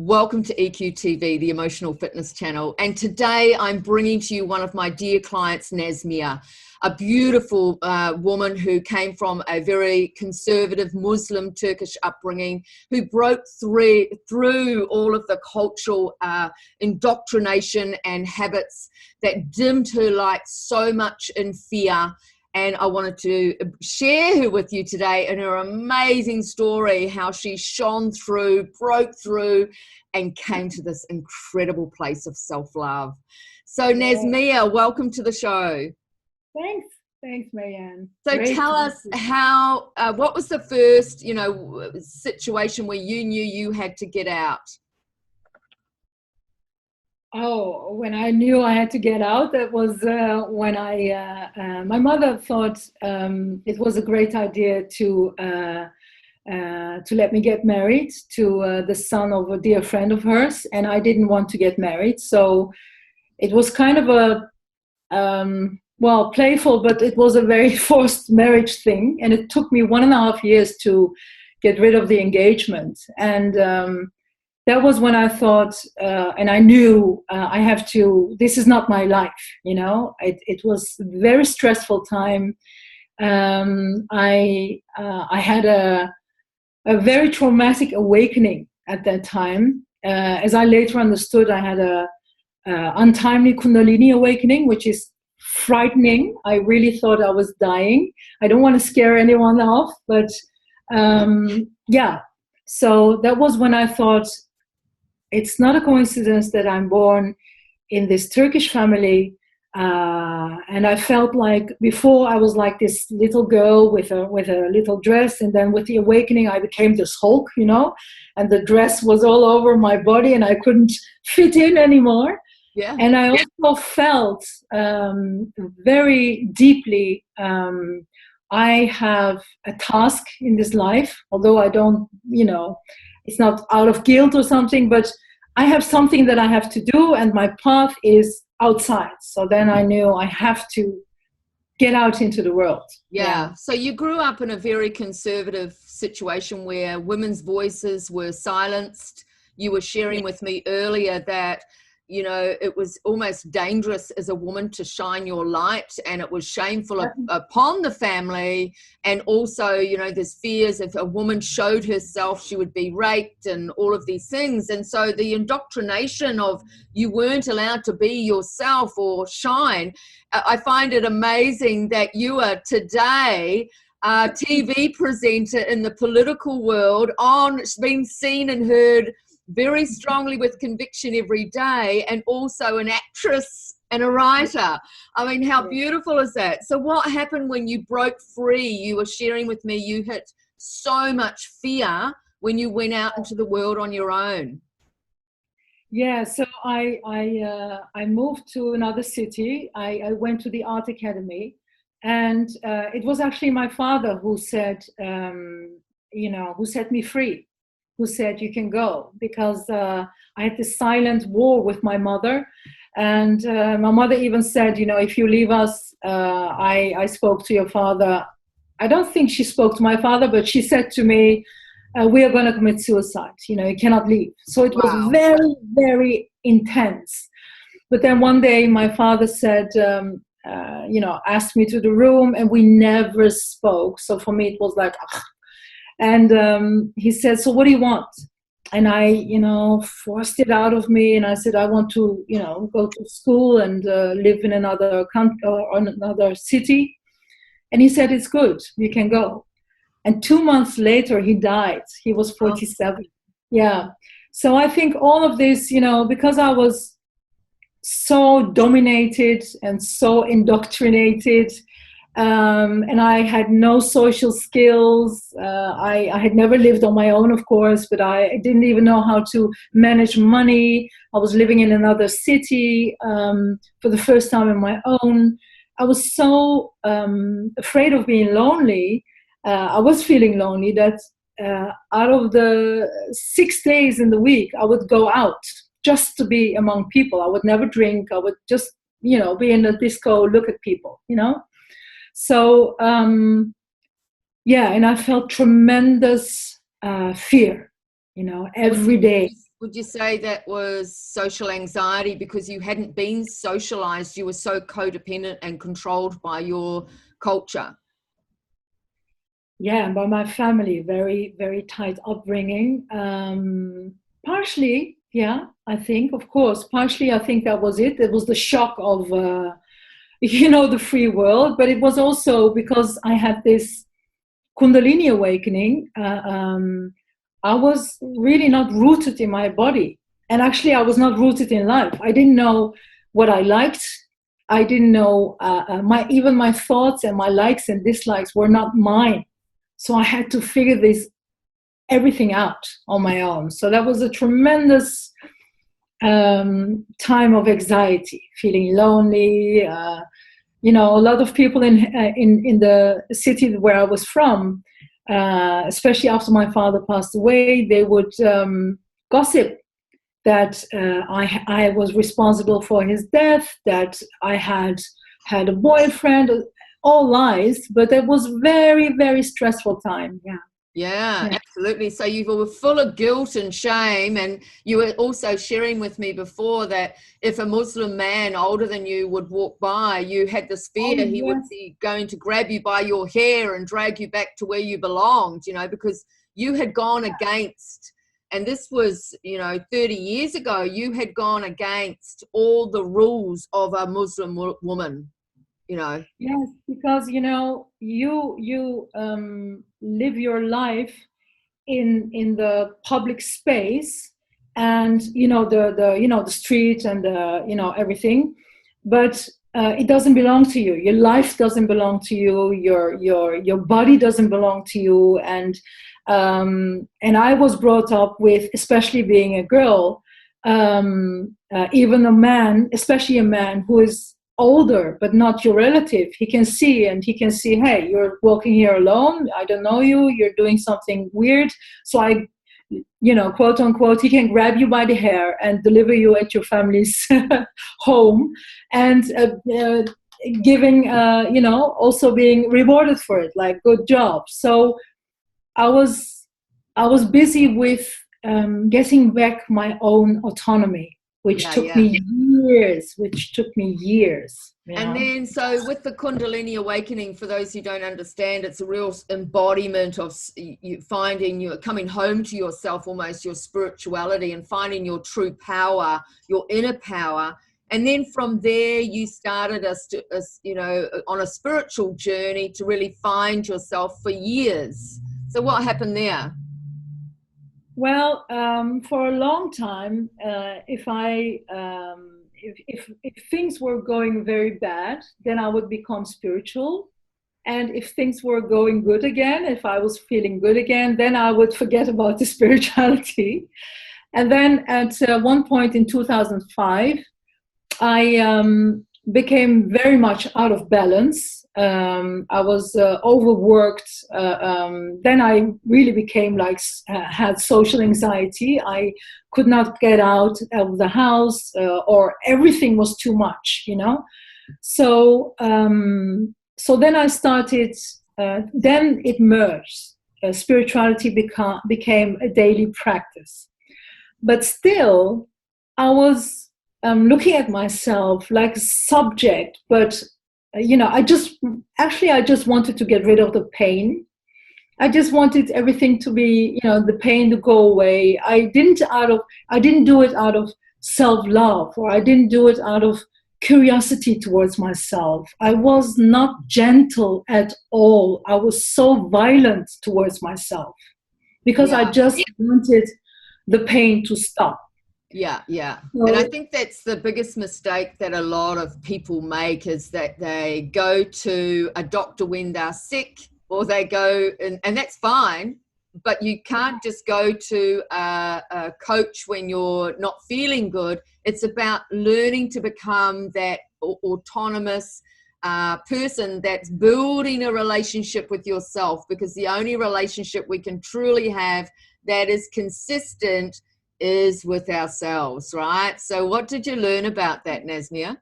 Welcome to EQ TV, the Emotional Fitness Channel. And today I'm bringing to you one of my dear clients, Nazmiye, a beautiful woman who came from a very conservative Muslim Turkish upbringing, who broke through all of the cultural indoctrination and habits that dimmed her light so much in fear. And I wanted to share her with you today and her amazing story, how she shone through, broke through, and came to this incredible place of self-love. So Nazmiye, welcome to the show. Thanks, Marianne. So Great tell us how, what was the first, situation where you knew you had to get out? Oh, when I knew I had to get out, that was when my mother thought it was a great idea to let me get married to the son of a dear friend of hers, and I didn't want to get married. So it was kind of a playful, but it was a very forced marriage thing, and it took me 1.5 years to get rid of the engagement. And that was when I thought, and I knew I have to, this is not my life, It was a very stressful time. I had a very traumatic awakening at that time. As I later understood, I had a untimely Kundalini awakening, which is frightening. I really thought I was dying. I don't want to scare anyone off, but so that was when I thought, it's not a coincidence that I'm born in this Turkish family. And I felt like before I was like this little girl with a little dress, and then with the awakening I became this Hulk, and the dress was all over my body and I couldn't fit in anymore. Yeah. And I also felt very deeply, I have a task in this life, although I don't, it's not out of guilt or something, but I have something that I have to do, and my path is outside. So then I knew I have to get out into the world. Yeah. So you grew up in a very conservative situation where women's voices were silenced. You were sharing with me earlier that it was almost dangerous as a woman to shine your light, and it was shameful upon the family. And also, there's fears if a woman showed herself, she would be raped and all of these things. And so the indoctrination of you weren't allowed to be yourself or shine. I find it amazing that you are today a TV presenter in the political world, being seen and heard very strongly with conviction every day, and also an actress and a writer. I mean, how beautiful is that? So what happened when you broke free? You were sharing with me you hit so much fear when you went out into the world on your own. Yeah, so I moved to another city. I went to the art academy, and it was actually my father who said, who set me free, who said you can go, because I had this silent war with my mother. And my mother even said, if you leave us, I spoke to your father. I don't think she spoke to my father, but she said to me, we are going to commit suicide. You cannot leave. So it was very, very intense. But then one day my father said, asked me to the room, and we never spoke. So for me, it was like, ugh. And he said, so what do you want? And I, forced it out of me. And I said, I want to, go to school and live in another country or another city. And he said, it's good, you can go. And 2 months later, he died. He was 47. Yeah. So I think all of this, because I was so dominated and so indoctrinated, and I had no social skills. I had never lived on my own, of course, but I didn't even know how to manage money. I was living in another city for the first time on my own. I was so afraid of being lonely. I was feeling lonely that out of the 6 days in the week, I would go out just to be among people. I would never drink. I would just, be in a disco, look at people, So, and I felt tremendous fear, every day. Would you say that was social anxiety because you hadn't been socialized? You were so codependent and controlled by your culture. Yeah, and by my family, very, very tight upbringing. Partially, yeah, I think, of course, partially, I think that was it. It was the shock of, the free world, but it was also because I had this Kundalini awakening. I was really not rooted in my body. And actually, I was not rooted in life. I didn't know what I liked. I didn't know even my thoughts and my likes and dislikes were not mine. So I had to figure everything out on my own. So that was a tremendous time of anxiety, feeling lonely. A lot of people in the city where I was from, especially after my father passed away, they would gossip that I was responsible for his death, that I had a boyfriend, all lies, but it was very, very stressful time. Yeah, absolutely. So you were full of guilt and shame, and you were also sharing with me before that if a Muslim man older than you would walk by, you had this fear he would be going to grab you by your hair and drag you back to where you belonged, because you had gone against, and this was, 30 years ago, you had gone against all the rules of a Muslim woman. Yes, because you live your life in the public space, and the street and everything, but it doesn't belong to you. Your life doesn't belong to you. Your body doesn't belong to you. And I was brought up with, especially being a girl, even a man, especially a man who is older but not your relative, he can see, hey, you're walking here alone, I don't know you, you're doing something weird, so I quote unquote, he can grab you by the hair and deliver you at your family's home, and giving also being rewarded for it, like, good job. So I was busy with getting back my own autonomy, which took me years. And then, so with the Kundalini awakening, for those who don't understand, it's a real embodiment of you finding, you're coming home to yourself, almost your spirituality, and finding your true power, your inner power. And then from there, you started on a spiritual journey to really find yourself for years. So what happened there? Well, for a long time, if things were going very bad, then I would become spiritual. And if things were going good again, if I was feeling good again, then I would forget about the spirituality. And then at one point in 2005, I became very much out of balance. I was overworked. Then I really became had social anxiety. I could not get out of the house, or everything was too much, So then I started. Then it merged. Spirituality became a daily practice, but still, I was looking at myself like a subject, but I just wanted to get rid of the pain. I just wanted everything to be, the pain to go away. I didn't do it out of self-love, or I didn't do it out of curiosity towards myself. I was not gentle at all. I was so violent towards myself because I just wanted the pain to stop. Yeah. And I think that's the biggest mistake that a lot of people make, is that they go to a doctor when they're sick, or they go, and that's fine, but you can't just go to a coach when you're not feeling good. It's about learning to become that autonomous person that's building a relationship with yourself, because the only relationship we can truly have that is consistent is with ourselves, right? So what did you learn about that, Nazmiye?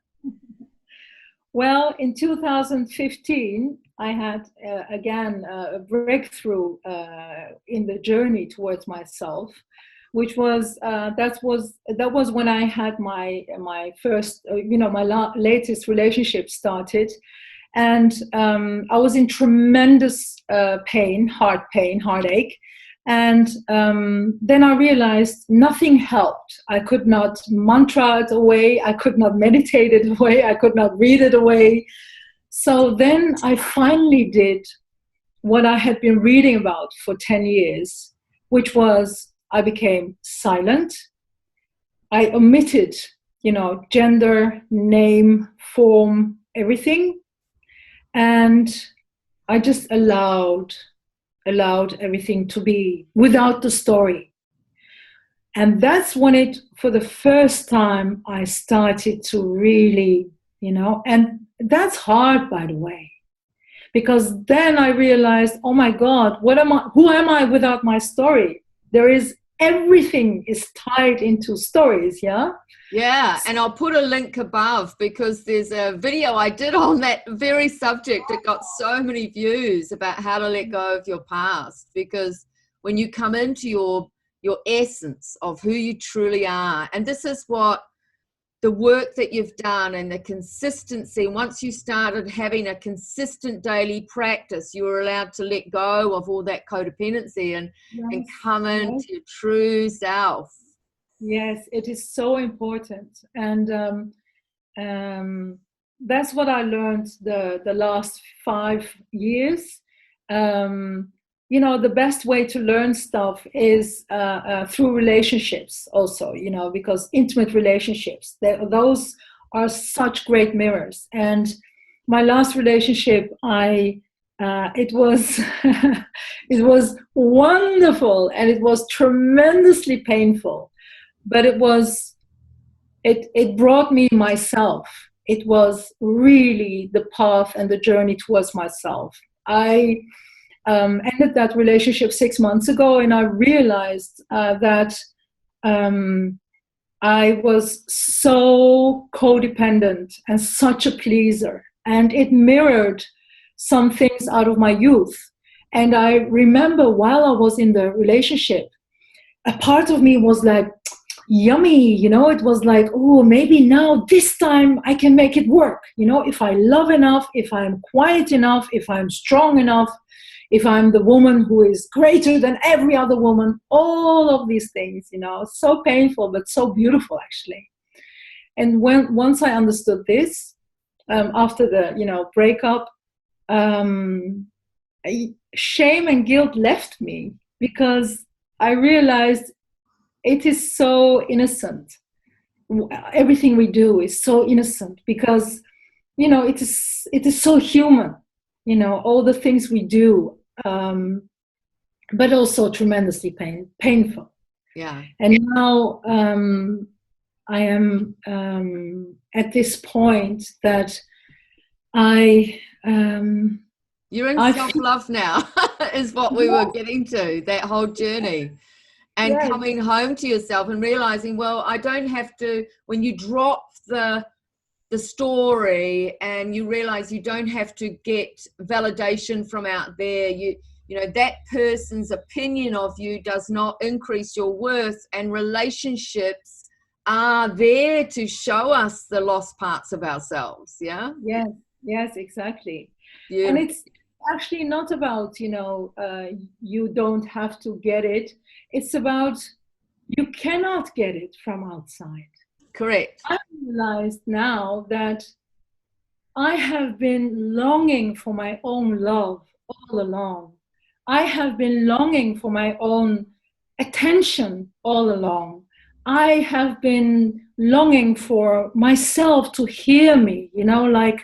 Well, in 2015, I had, again, a breakthrough in the journey towards myself. which was that was when I had my first, my latest relationship started, and I was in tremendous pain, heartache. And then I realized nothing helped. I could not mantra it away. I could not meditate it away. I could not read it away. So then I finally did what I had been reading about for 10 years, which was I became silent. I omitted, gender, name, form, everything. And I just allowed everything to be without the story. And that's when for the first time, I started to really, and that's hard, by the way, because then I realized, oh my God, who am I without my story? Everything is tied into stories, yeah? Yeah, and I'll put a link above because there's a video I did on that very subject. It got so many views about how to let go of your past, because when you come into your essence of who you truly are, and this is what the work that you've done and the consistency, once you started having a consistent daily practice, you were allowed to let go of all that codependency and come into your true self. Yes, it is so important. And that's what I learned the last 5 years. The best way to learn stuff is through relationships also, because intimate relationships, those are such great mirrors. And my last relationship, it was it was wonderful, and it was tremendously painful. But it brought me myself. It was really the path and the journey towards myself. I ended that relationship 6 months ago, and I realized that I was so codependent and such a pleaser, and it mirrored some things out of my youth. And I remember while I was in the relationship, a part of me was like, yummy, it was like, oh, maybe now this time I can make it work. If I love enough, if I'm quiet enough, if I'm strong enough, if I'm the woman who is greater than every other woman, all of these things, so painful, but so beautiful actually. And once I understood this, after the, breakup, shame and guilt left me, because I realized it is so innocent. Everything we do is so innocent because, it is so human, all the things we do, but also tremendously painful. Yeah. And now I am at this point that you're in self-love now, is what we were getting to, that whole journey. And coming home to yourself and realizing, well, I don't have to, when you drop the story and you realize you don't have to get validation from out there, that person's opinion of you does not increase your worth, and relationships are there to show us the lost parts of ourselves. Yeah. Yes, exactly. Yeah. And it's actually not about, you don't have to get it. It's about you cannot get it from outside. Correct. I realized now that I have been longing for my own love all along. I have been longing for my own attention all along. I have been longing for myself to hear me, like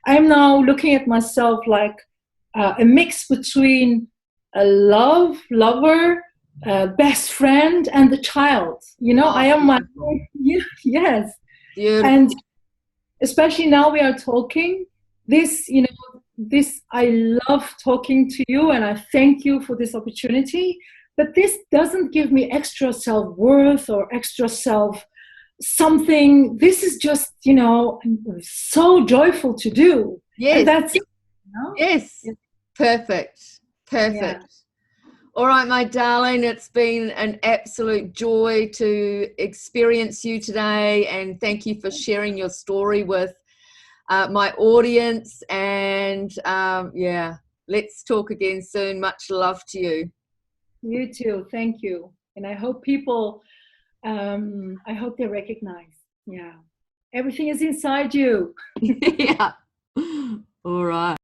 I'm now looking at myself like a mix between a lover, best friend, and the child. I am my yes. Beautiful. And especially now we are talking. This, I love talking to you, and I thank you for this opportunity. But this doesn't give me extra self-worth or extra something. This is just, so joyful to do. Yes. And that's it. Yes. Perfect. Yeah. All right, my darling, it's been an absolute joy to experience you today, and thank you for sharing your story with my audience. And yeah, let's talk again soon. Much love to you. You too. Thank you. And I hope people, I hope they recognize, yeah, everything is inside you. Yeah. All right.